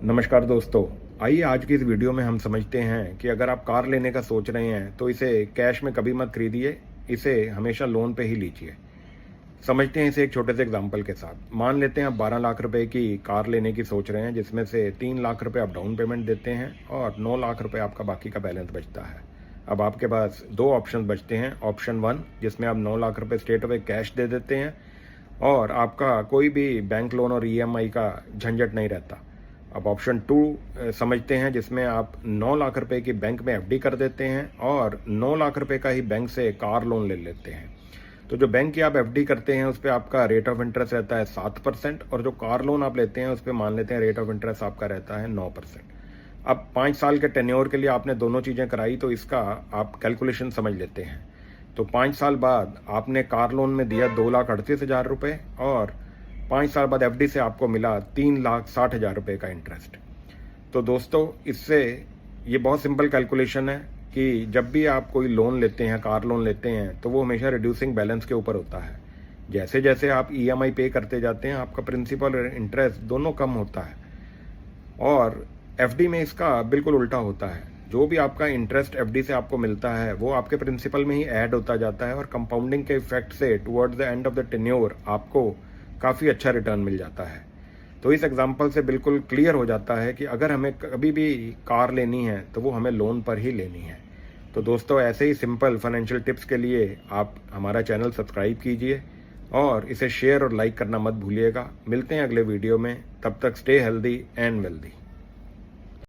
नमस्कार दोस्तों। आइए आज की इस वीडियो में हम समझते हैं कि अगर आप कार लेने का सोच रहे हैं तो इसे कैश में कभी मत खरीदिए, इसे हमेशा लोन पे ही लीजिए। समझते हैं इसे एक छोटे से एग्जांपल के साथ। मान लेते हैं आप 12 लाख रुपए की कार लेने की सोच रहे हैं, जिसमें से 3 लाख रुपए आप डाउन पेमेंट देते हैं और 9 लाख रुपए आपका बाकी का बैलेंस बचता है। अब आपके पास दो ऑप्शन बचते हैं। ऑप्शन 1 जिसमें आप 9 लाख रुपए स्ट्रेट अवे कैश दे देते हैं और आपका कोई भी बैंक लोन और ईएमआई का झंझट नहीं रहता। अब ऑप्शन 2 समझते हैं, जिसमें आप 9 लाख रुपए की बैंक में एफडी कर देते हैं और 9 लाख रुपए का ही बैंक से कार लोन ले लेते हैं। तो जो बैंक की आप एफडी करते हैं उस पर आपका रेट ऑफ इंटरेस्ट रहता है 7% और जो कार लोन आप लेते हैं उस पर मान लेते हैं रेट ऑफ इंटरेस्ट आपका रहता है 9%। अब 5 साल के टेन्योर के लिए आपने दोनों चीज़ें कराई तो इसका आप कैलकुलेशन समझ लेते हैं। तो 5 साल बाद आपने कार लोन में दिया 2,38,000 रुपये और 5 साल बाद एफडी से आपको मिला 3,60,000 रुपये का इंटरेस्ट। तो दोस्तों इससे ये बहुत सिंपल कैलकुलेशन है कि जब भी आप कोई लोन लेते हैं, कार लोन लेते हैं, तो वो हमेशा रिड्यूसिंग बैलेंस के ऊपर होता है। जैसे जैसे आप ईएमआई पे करते जाते हैं आपका प्रिंसिपल और इंटरेस्ट दोनों कम होता है और एफडी में इसका बिल्कुल उल्टा होता है। जो भी आपका इंटरेस्ट एफडी से आपको मिलता है वो आपके प्रिंसिपल में ही ऐड होता जाता है और कंपाउंडिंग के इफेक्ट से towards the end of the tenure आपको काफ़ी अच्छा रिटर्न मिल जाता है। तो इस एग्जांपल से बिल्कुल क्लियर हो जाता है कि अगर हमें कभी भी कार लेनी है तो वो हमें लोन पर ही लेनी है। तो दोस्तों ऐसे ही सिंपल फाइनेंशियल टिप्स के लिए आप हमारा चैनल सब्सक्राइब कीजिए और इसे शेयर और लाइक करना मत भूलिएगा। मिलते हैं अगले वीडियो में, तब तक स्टे हेल्दी एंड वेल्दी।